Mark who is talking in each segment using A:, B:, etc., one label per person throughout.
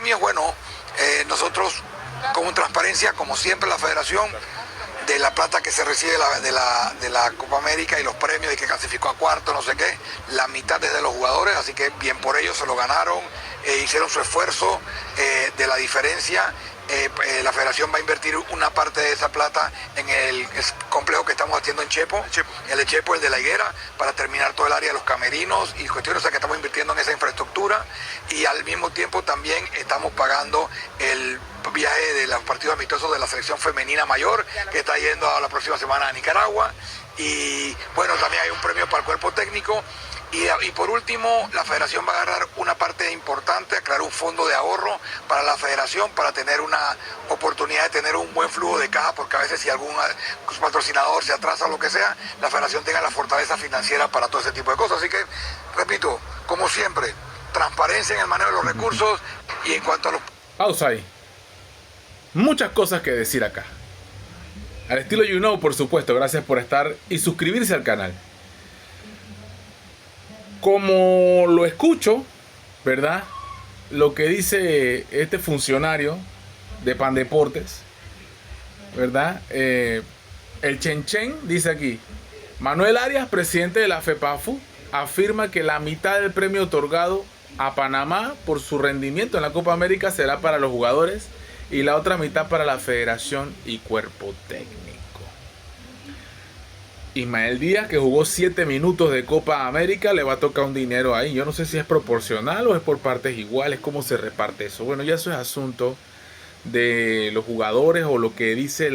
A: premios, bueno, nosotros con transparencia, como siempre, la federación, de la plata que se recibe de la Copa América y los premios y que clasificó a cuarto, no sé qué, la mitad es de los jugadores, así que bien por ellos, se lo ganaron, hicieron su esfuerzo de la diferencia. La federación va a invertir una parte de esa plata en el complejo que estamos haciendo en Chepo, el de Chepo, el de La Higuera, para terminar todo el área de los camerinos y cuestiones, o sea que estamos invirtiendo en esa infraestructura y al mismo tiempo también estamos pagando el viaje de los partidos amistosos de la selección femenina mayor que está yendo a la próxima semana a Nicaragua y bueno, también hay un premio para el cuerpo técnico. Y por último, la federación va a agarrar una parte importante, a crear un fondo de ahorro para la federación, para tener una oportunidad de tener un buen flujo de caja, porque a veces si algún patrocinador se atrasa o lo que sea, la federación tenga la fortaleza financiera para todo ese tipo de cosas. Así que, repito, como siempre, transparencia en el manejo de los recursos y en cuanto a los...
B: Pausa ahí. Muchas cosas que decir acá. Al estilo You Know, por supuesto, gracias por estar y suscribirse al canal. Como lo escucho, ¿verdad? Lo que dice este funcionario de Pandeportes, ¿verdad? El Chenchen dice aquí: Manuel Arias, presidente de la FEPAFUT, afirma que la mitad del premio otorgado a Panamá por su rendimiento en la Copa América será para los jugadores y la otra mitad para la federación y cuerpo técnico. Ismael Díaz, que jugó 7 minutos de Copa América, le va a tocar un dinero ahí. Yo no sé si es proporcional o es por partes iguales, cómo se reparte eso. Bueno, ya eso es asunto de los jugadores o lo que dice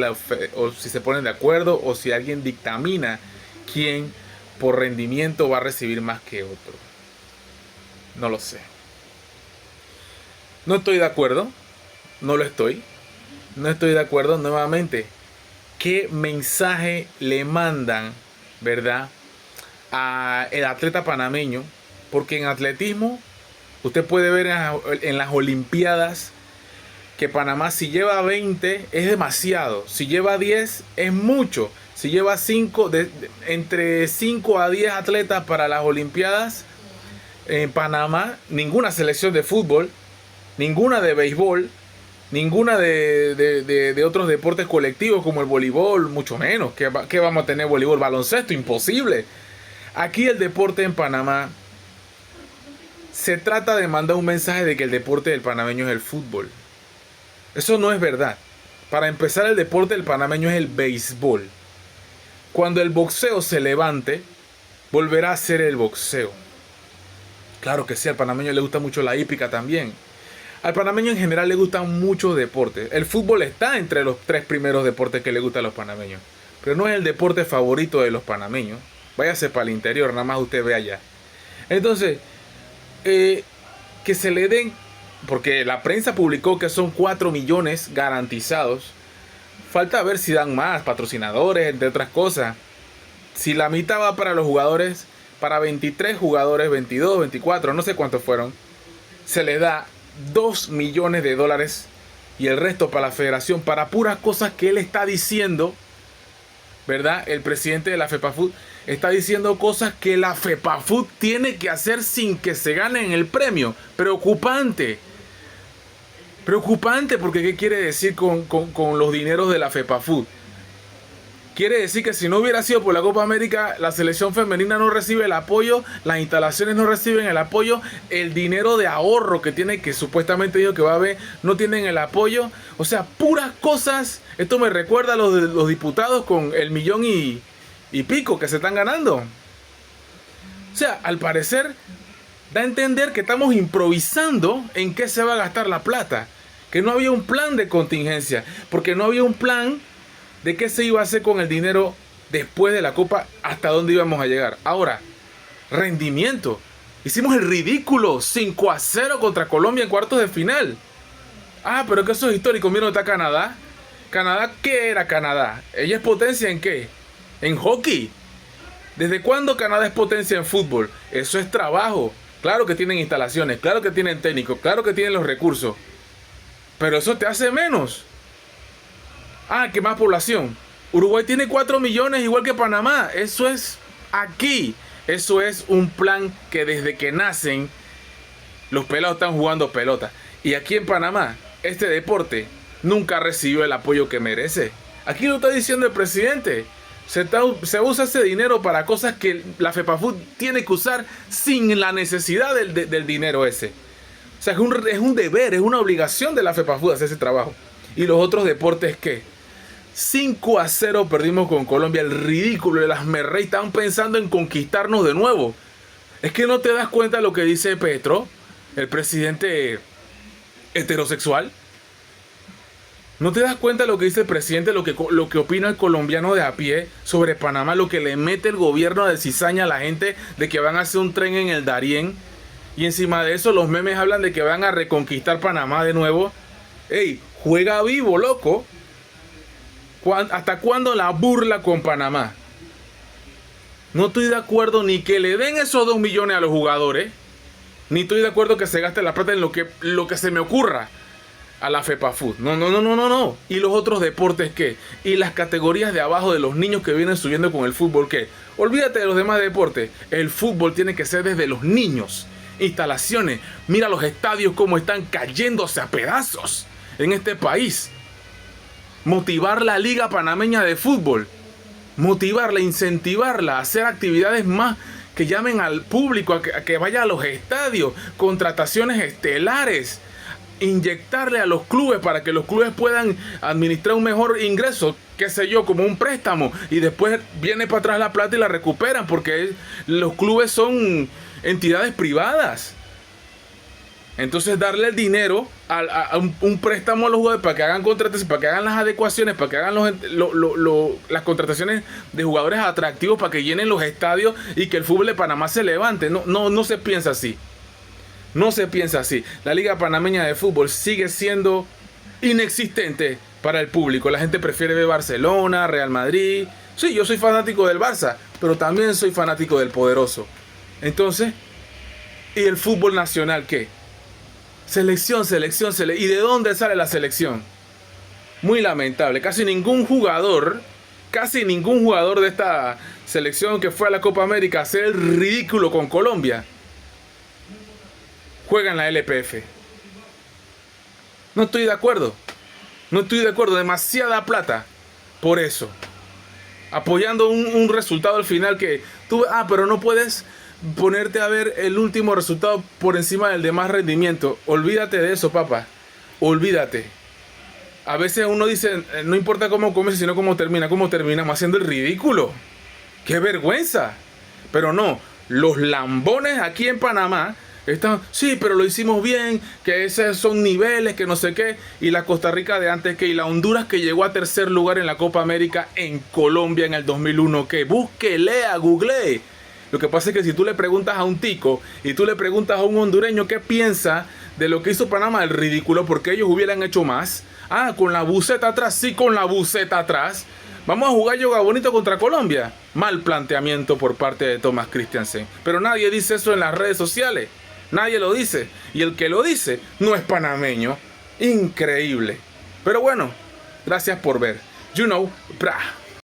B: o si se ponen de acuerdo o si alguien dictamina quién por rendimiento va a recibir más que otro. No lo sé. No estoy de acuerdo. No lo estoy. No estoy de acuerdo nuevamente. ¿Qué mensaje le mandan, verdad, a el atleta panameño? Porque en atletismo, usted puede ver en las Olimpiadas que Panamá, si lleva 20 es demasiado, si lleva 10 es mucho, si lleva 5, entre 5 a 10 atletas para las Olimpiadas, en Panamá, ninguna selección de fútbol, ninguna de béisbol, ninguna de otros deportes colectivos como el voleibol, mucho menos. ¿Qué vamos a tener voleibol? Baloncesto, imposible. Aquí el deporte en Panamá se trata de mandar un mensaje de que el deporte del panameño es el fútbol. Eso no es verdad. Para empezar, el deporte del panameño es el béisbol. Cuando el boxeo se levante, volverá a ser el boxeo. Claro que sí, al panameño le gusta mucho la hípica también. Al panameño en general le gustan muchos deportes. El fútbol está entre los 3 primeros deportes que le gustan a los panameños. Pero no es el deporte favorito de los panameños. Váyase para el interior, nada más usted ve allá. Entonces, que se le den... Porque la prensa publicó que son 4 millones garantizados. Falta ver si dan más, patrocinadores, entre otras cosas. Si la mitad va para los jugadores, para 23 jugadores, 22, 24, no sé cuántos fueron, se les da $2 millones y el resto para la federación, para puras cosas que él está diciendo, ¿verdad? El presidente de la FEPAFUT está diciendo cosas que la FEPAFUT tiene que hacer sin que se ganen el premio. Preocupante. Preocupante, porque ¿qué quiere decir con los dineros de la FEPAFUT? Quiere decir que si no hubiera sido por la Copa América, la selección femenina no recibe el apoyo, las instalaciones no reciben el apoyo, el dinero de ahorro que tiene, que supuestamente dijo que va a haber, no tienen el apoyo. O sea, puras cosas. Esto me recuerda a los diputados con el millón y pico que se están ganando. O sea, al parecer da a entender que estamos improvisando en qué se va a gastar la plata. Que no había un plan de contingencia, porque no había un plan de qué se iba a hacer con el dinero después de la Copa, hasta dónde íbamos a llegar. Ahora, rendimiento. Hicimos el ridículo 5-0 contra Colombia en cuartos de final. Ah, pero que eso es histórico. Mira dónde está Canadá. ¿Canadá qué era Canadá? ¿Ella es potencia en qué? En hockey. ¿Desde cuándo Canadá es potencia en fútbol? Eso es trabajo. Claro que tienen instalaciones, claro que tienen técnicos, claro que tienen los recursos. Pero eso te hace menos. Ah, ¿qué más población? Uruguay tiene 4 millones igual que Panamá. Eso es aquí. Eso es un plan que desde que nacen los pelados están jugando pelota. Y aquí en Panamá, este deporte nunca recibió el apoyo que merece. Aquí lo está diciendo el presidente. Se usa ese dinero para cosas que la FEPAFUT tiene que usar sin la necesidad del dinero ese. O sea, es un deber, es una obligación de la FEPAFUT hacer ese trabajo. Y los otros deportes, ¿qué? 5-0 perdimos con Colombia. El ridículo de las merrey estaban pensando en conquistarnos de nuevo. Es que no te das cuenta de lo que dice Petro, el presidente heterosexual. ¿No te das cuenta de lo que dice el presidente, lo que opina el colombiano de a pie sobre Panamá, lo que le mete el gobierno de cizaña a la gente de que van a hacer un tren en el Darién? Y encima de eso los memes hablan de que van a reconquistar Panamá de nuevo. ¡Ey! Juega vivo, loco. ¿Hasta cuándo la burla con Panamá? No estoy de acuerdo ni que le den esos 2 millones a los jugadores, ni estoy de acuerdo que se gaste la plata en lo que se me ocurra a la FEPAFUT. No. ¿Y los otros deportes qué? ¿Y las categorías de abajo de los niños que vienen subiendo con el fútbol qué? Olvídate de los demás deportes. El fútbol tiene que ser desde los niños. Instalaciones. Mira los estadios cómo están cayéndose a pedazos en este país. Motivar la Liga Panameña de Fútbol. Motivarla, incentivarla, hacer actividades más que llamen al público a que vaya a los estadios. Contrataciones estelares. Inyectarle a los clubes para que los clubes puedan administrar un mejor ingreso, qué sé yo, como un préstamo, y después viene para atrás la plata y la recuperan, porque los clubes son entidades privadas. Entonces darle el dinero a un préstamo a los jugadores para que hagan contrataciones, para que hagan las adecuaciones, para que hagan las contrataciones de jugadores atractivos, para que llenen los estadios y que el fútbol de Panamá se levante. No se piensa así. No se piensa así. La Liga Panameña de Fútbol sigue siendo inexistente para el público. La gente prefiere ver Barcelona, Real Madrid. Sí, yo soy fanático del Barça, pero también soy fanático del poderoso. Entonces, ¿y el fútbol nacional qué? Selección. ¿Y de dónde sale la selección? Muy lamentable. Casi ningún jugador de esta selección que fue a la Copa América a hacer el ridículo con Colombia juega en la LPF. No estoy de acuerdo. Demasiada plata por eso. Apoyando un resultado al final que tú... pero no puedes ponerte a ver el último resultado por encima del de más rendimiento. Olvídate de eso, papá. Olvídate. A veces uno dice, no importa cómo comienza, sino cómo termina. ¿Cómo terminamos? Haciendo el ridículo. ¡Qué vergüenza! Pero no, los lambones aquí en Panamá están, sí, pero lo hicimos bien, que esos son niveles, que no sé qué. Y la Costa Rica de antes, que y la Honduras que llegó a tercer lugar en la Copa América en Colombia en el 2001, que busque, lea, googlee. Lo que pasa es que si tú le preguntas a un tico y tú le preguntas a un hondureño qué piensa de lo que hizo Panamá, el ridículo, porque ellos hubieran hecho más. Con la buceta atrás, sí, con la buceta atrás. Vamos a jugar yoga bonito contra Colombia. Mal planteamiento por parte de Thomas Christiansen. Pero nadie dice eso en las redes sociales. Nadie lo dice. Y el que lo dice no es panameño. Increíble. Pero bueno, gracias por ver. You know, brah.